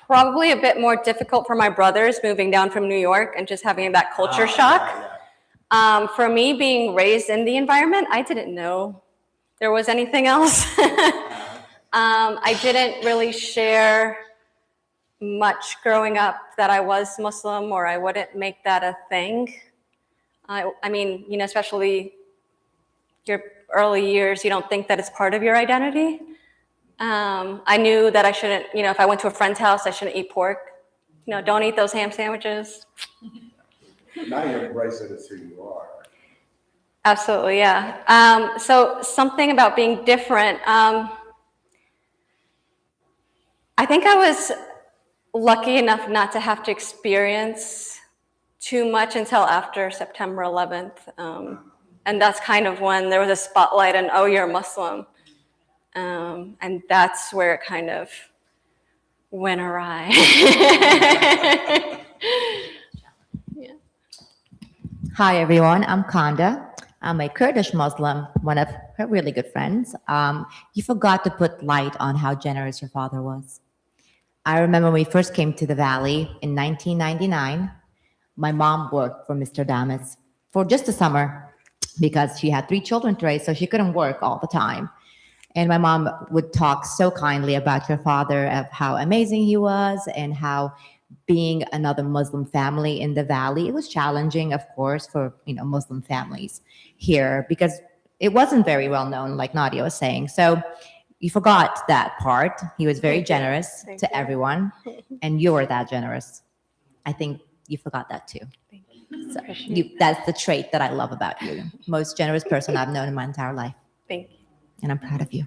probably a bit more difficult for my brothers moving down from New York and just having that culture shock. For me, being raised in the environment, I didn't know there was anything else. I didn't really share much growing up that I was Muslim, or I wouldn't make that a thing. I mean, especially your early years, you don't think that it's part of your identity. I knew that I shouldn't, if I went to a friend's house, I shouldn't eat pork. Don't eat those ham sandwiches. Now you embrace it as who you are. Absolutely, yeah. So something about being different. I think I was lucky enough not to have to experience too much until after September 11th. And that's kind of when there was a spotlight on, oh, you're a Muslim. And that's where it kind of went awry. Yeah. Hi, everyone. I'm Kanda. I'm a Kurdish Muslim, one of her really good friends. You forgot to put light on how generous your father was. I remember when we first came to the Valley in 1999, my mom worked for Mr. Da'Mes for just a summer because she had 3 children to raise, so she couldn't work all the time. And my mom would talk so kindly about your father, of how amazing he was, and how being another Muslim family in the Valley, it was challenging, of course, for Muslim families here, because it wasn't very well known, like Nadia was saying. So you forgot that part. He was very generous to everyone, and you were that generous. I think you forgot that too. So that's the trait that I love about you. Most generous person I've known in my entire life. Thank you. And I'm proud of you.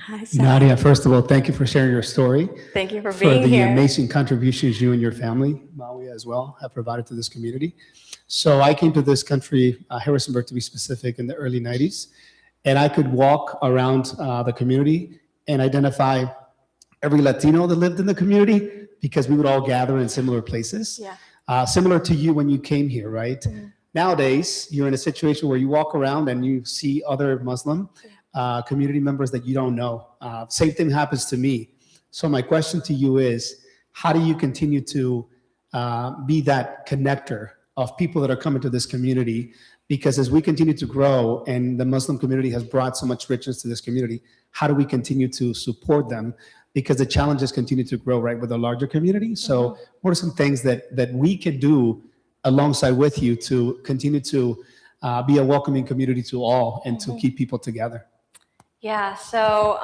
Hi, Sam. Nadia, first of all, thank you for sharing your story. Thank you for For being the here. amazing contributions you and your family, Maui as well, have provided to this community. So I came to this country, Harrisonburg to be specific, in the early 90s, and I could walk around the community and identify every Latino that lived in the community, because we would all gather in similar places. Yeah. Similar to you when you came here, right? Nowadays, you're in a situation where you walk around and you see other Muslim community members that you don't know. Same thing happens to me. So my question to you is, how do you continue to be that connector of people that are coming to this community? Because as we continue to grow and the Muslim community has brought so much richness to this community, how do we continue to support them? Because the challenges continue to grow, right, with a larger community. So what are some things that we can do alongside with you to continue to be a welcoming community to all and to keep people together? Yeah, so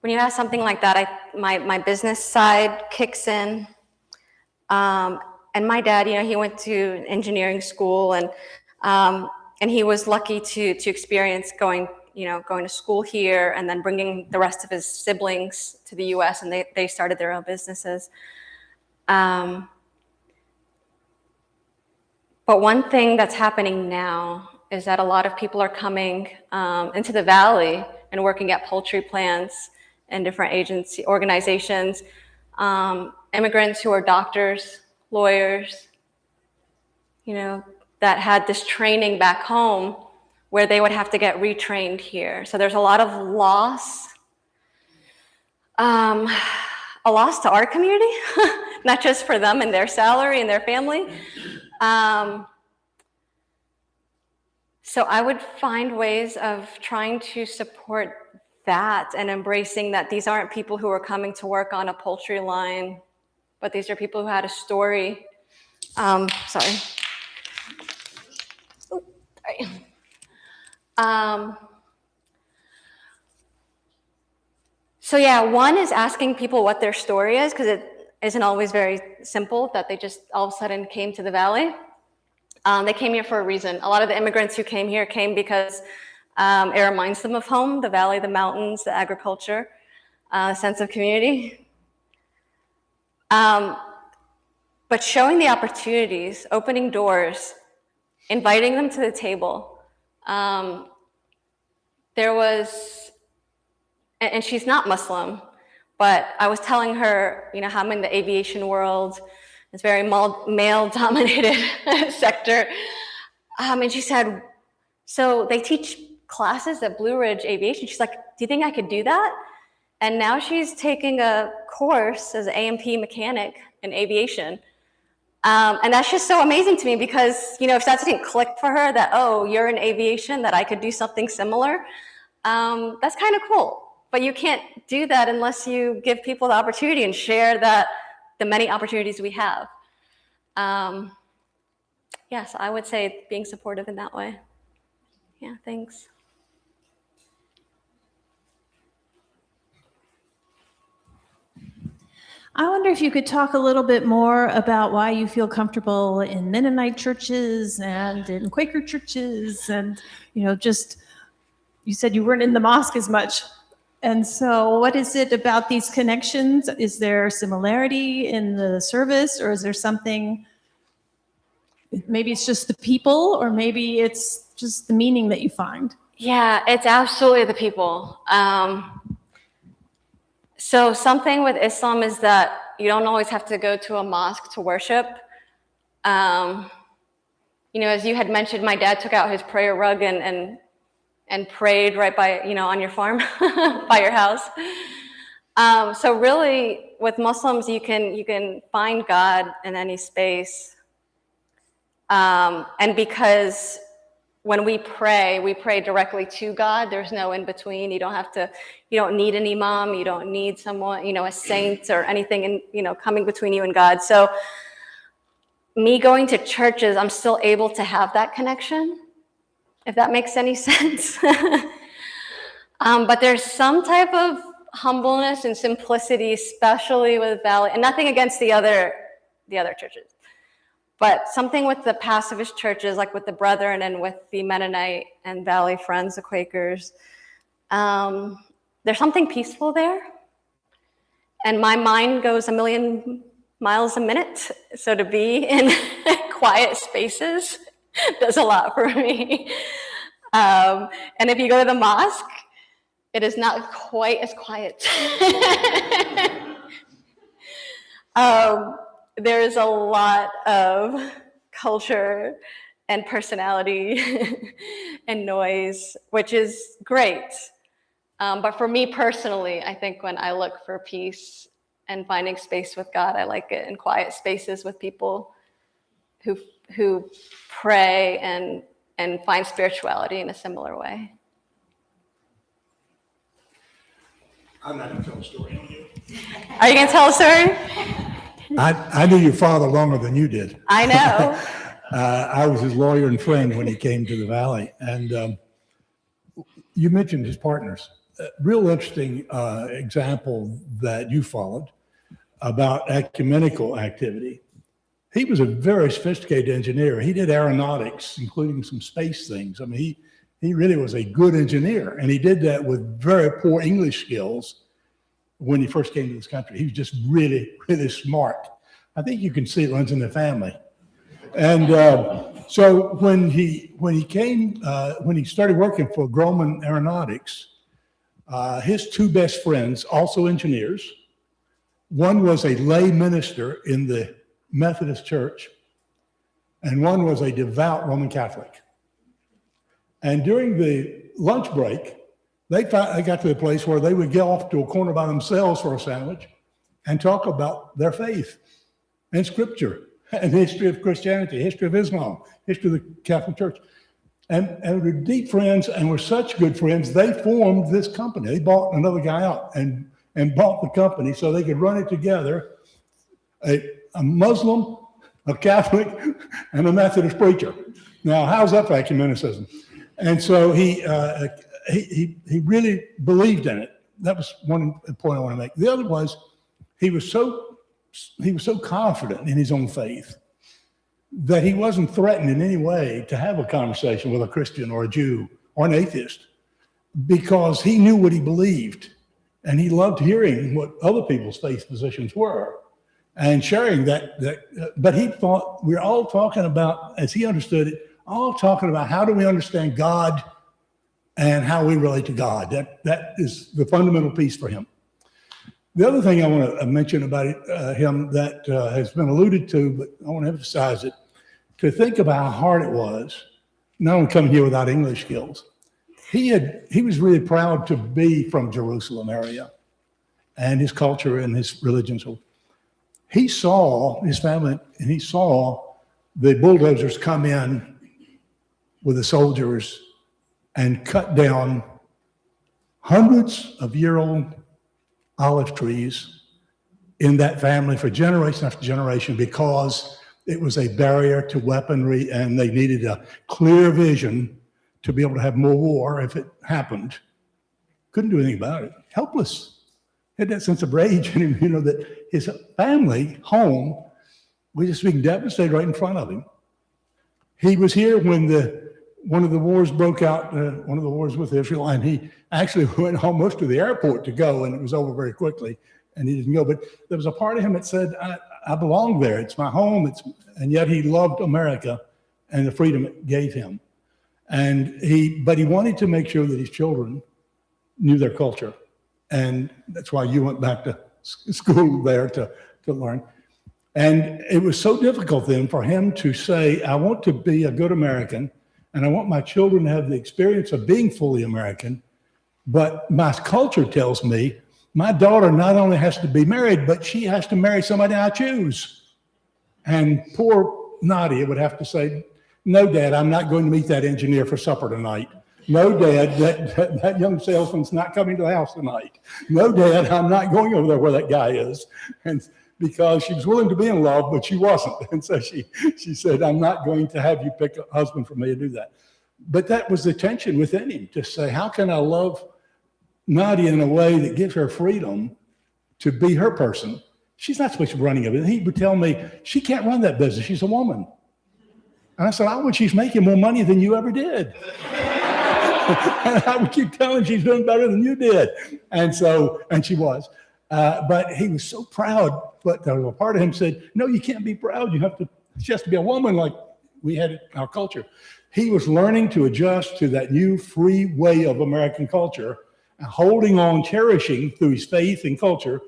when you have something like that, my business side kicks in. And my dad, he went to engineering school, and he was lucky to experience going to school here and then bringing the rest of his siblings to the U.S. and they started their own businesses. But one thing that's happening now is that a lot of people are coming into the Valley and working at poultry plants and different organizations, immigrants who are doctors, lawyers, that had this training back home where they would have to get retrained here. So there's a lot of loss, a loss to our community, not just for them and their salary and their family. So I would find ways of trying to support that and embracing that these aren't people who are coming to work on a poultry line, but these are people who had a story. Sorry. So yeah, one is asking people what their story is, because it isn't always very simple that they just all of a sudden came to the Valley. They came here for a reason. A lot of the immigrants who came here came because it reminds them of home, the Valley, the mountains, the agriculture, sense of community. But showing the opportunities, opening doors, inviting them to the table. There was, and she's not Muslim, but I was telling her, how I'm in the aviation world, it's very male-dominated sector. And she said, so they teach classes at Blue Ridge Aviation. She's like, do you think I could do that? And now she's taking a course as an A&P mechanic in aviation. And that's just so amazing to me because, if that didn't click for her that, oh, you're in aviation, that I could do something similar, that's kind of cool. But you can't do that unless you give people the opportunity and share the many opportunities we have. Yes, I would say being supportive in that way. Yeah, thanks. I wonder if you could talk a little bit more about why you feel comfortable in Mennonite churches and in Quaker churches and, just, you said you weren't in the mosque as much. And so what is it about these connections? Is there similarity in the service, or is there something, maybe it's just the people, or maybe it's just the meaning that you find? Yeah, it's absolutely the people. So something with Islam is that you don't always have to go to a mosque to worship. As you had mentioned, my dad took out his prayer rug and prayed right by, on your farm, by your house. So really, with Muslims, you can find God in any space. And because when we pray directly to God. There's no in between. You don't need an imam. You don't need someone, a saint or anything, coming between you and God. So me going to churches, I'm still able to have that connection, if that makes any sense. But there's some type of humbleness and simplicity, especially with Valley, and nothing against the other churches. But something with the pacifist churches, like with the Brethren and with the Mennonite and Valley Friends, the Quakers, there's something peaceful there. And my mind goes a million miles a minute. So to be in quiet spaces does a lot for me. And if you go to the mosque, it is not quite as quiet. There's a lot of culture and personality and noise, which is great. But for me personally, I think when I look for peace and finding space with God, I like it in quiet spaces with people who pray and find spirituality in a similar way. I'm not going to tell a story on you. Are you going to tell a story? I knew your father longer than you did. I know. I was his lawyer and friend when he came to the Valley. And you mentioned his partners. Real interesting example that you followed about ecumenical activity. He was a very sophisticated engineer. He did aeronautics, including some space things. I mean, he really was a good engineer, and he did that with very poor English skills when he first came to this country. He was just really, really smart. I think you can see it runs in the family. And so when he started working for Grumman Aeronautics, his two best friends, also engineers, one was a lay minister in the Methodist Church, and one was a devout Roman Catholic. And during the lunch break, they got to the place where they would get off to a corner by themselves for a sandwich and talk about their faith and scripture and history of Christianity, history of Islam, history of the Catholic Church. And were deep friends and were such good friends, they formed this company. They bought another guy out and bought the company so they could run it together. A Muslim, a Catholic, and a Methodist preacher. Now, how's that for ecumenicism? And so he really believed in it. That was one point I want to make. The other was he was so confident in his own faith that he wasn't threatened in any way to have a conversation with a Christian or a Jew or an atheist, because he knew what he believed, and he loved hearing what other people's faith positions were and sharing that. But he thought we're all talking about, as he understood it, all talking about how do we understand God and how we relate to God. That is the fundamental piece for him. The other thing I want to mention about him that has been alluded to, but I want to emphasize it, to think about how hard it was, not only coming here without English skills. He was really proud to be from Jerusalem area and his culture and his religion. So he saw his family, and he saw the bulldozers come in with the soldiers and cut down hundreds of year-old olive trees in that family for generation after generation, because it was a barrier to weaponry and they needed a clear vision to be able to have more war if it happened. Couldn't do anything about it. Helpless. Had that sense of rage in him, that his family home was just being devastated right in front of him. He was here when one of the wars broke out, one of the wars with Israel, and he actually went almost to the airport to go, and it was over very quickly, and he didn't go. But there was a part of him that said, I belong there. It's my home. And yet he loved America and the freedom it gave him. But he wanted to make sure that his children knew their culture. And that's why you went back to school there to learn. And it was so difficult then for him to say, I want to be a good American, and I want my children to have the experience of being fully American, but my culture tells me my daughter not only has to be married, but she has to marry somebody I choose. And poor Nadia would have to say, no, Dad, I'm not going to meet that engineer for supper tonight. No, Dad, that young salesman's not coming to the house tonight. No, Dad, I'm not going over there where that guy is. And because she was willing to be in love, but she wasn't. And so she said, I'm not going to have you pick a husband for me to do that. But that was the tension within him, to say, how can I love Nadia in a way that gives her freedom to be her person? She's not supposed to be running it. He would tell me, she can't run that business. She's a woman. And I said, she's making more money than you ever did. And I would keep telling she's doing better than you did. And she was. But he was so proud. But a part of him said, no, you can't be proud. She has to be a woman like we had in our culture. He was learning to adjust to that new free way of American culture, and holding on, cherishing through his faith and culture,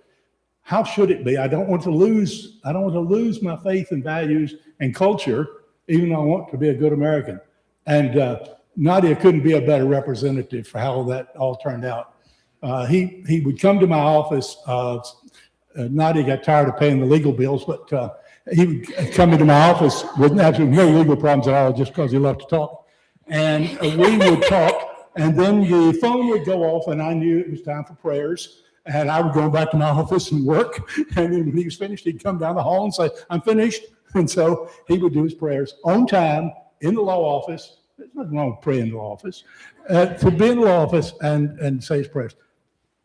how should it be? I don't want to lose my faith and values and culture, even though I want to be a good American. And Nadia couldn't be a better representative for how that all turned out. He would come to my office. Nadia got tired of paying the legal bills, but he would come into my office with absolutely no legal problems at all, just because he loved to talk. And we would talk, and then the phone would go off, and I knew it was time for prayers. And I would go back to my office and work. And then when he was finished, he'd come down the hall and say, "I'm finished." And so he would do his prayers on time in the law office. There's nothing wrong with praying in the law office. To be in the law office and say his prayers.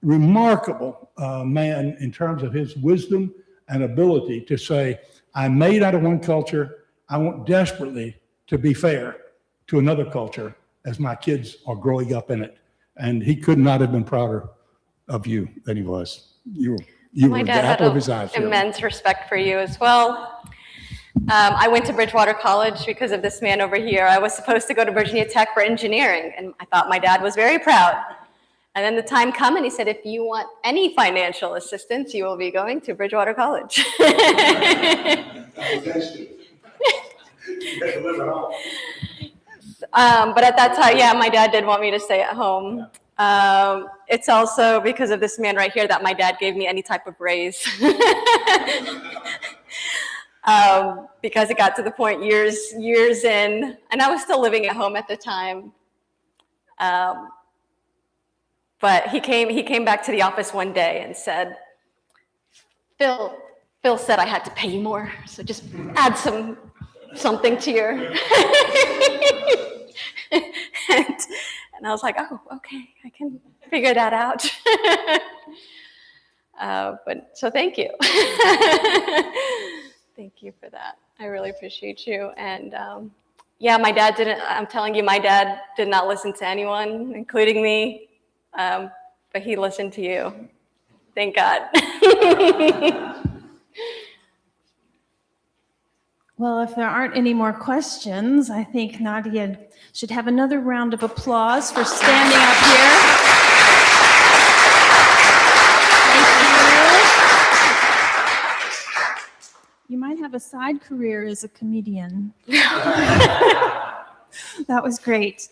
Remarkable man in terms of his wisdom and ability to say, I'm made out of one culture. I want desperately to be fair to another culture as my kids are growing up in it. And he could not have been prouder of you than he was. You were My the dad had apple of his eye. Phil. immense respect for you as well. I went to Bridgewater College because of this man over here. I was supposed to go to Virginia Tech for engineering, and I thought my dad was very proud. And then the time came, and he said, if you want any financial assistance, you will be going to Bridgewater College. But at that time, yeah, my dad did want me to stay at home. It's also because of this man right here that my dad gave me any type of raise. Because it got to the point years in, and I was still living at home at the time. But he came back to the office one day and said, Phil said I had to pay you more, so just add something to your. And I was like, oh, okay, I can figure that out. But so thank you. Thank you for that. I really appreciate you. And yeah, my dad I'm telling you, my dad did not listen to anyone, including me. But he listened to you. Thank God. Well, if there aren't any more questions, I think Nadia should have another round of applause for standing up here. Thank you. You might have a side career as a comedian. That was great.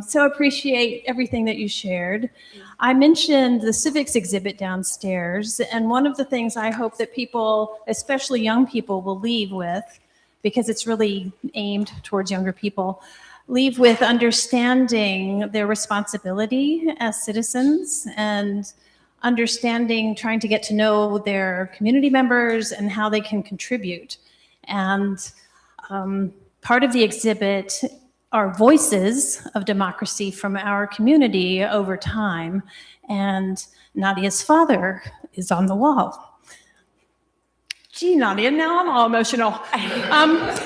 So appreciate everything that you shared. I mentioned the civics exhibit downstairs, and one of the things I hope that people, especially young people, will leave with, because it's really aimed towards younger people, leave with understanding their responsibility as citizens and understanding, trying to get to know their community members and how they can contribute. And part of the exhibit are voices of democracy from our community over time. And Nadia's father is on the wall. Gee, Nadia, now I'm all emotional.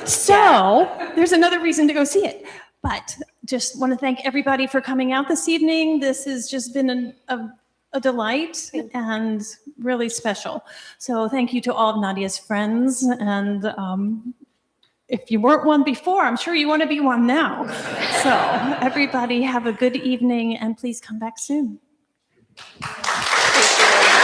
So there's another reason to go see it. But just want to thank everybody for coming out this evening. This has just been a delight and really special. So thank you to all of Nadia's friends. And if you weren't one before, I'm sure you want to be one now. So everybody have a good evening, and please come back soon. Thank you.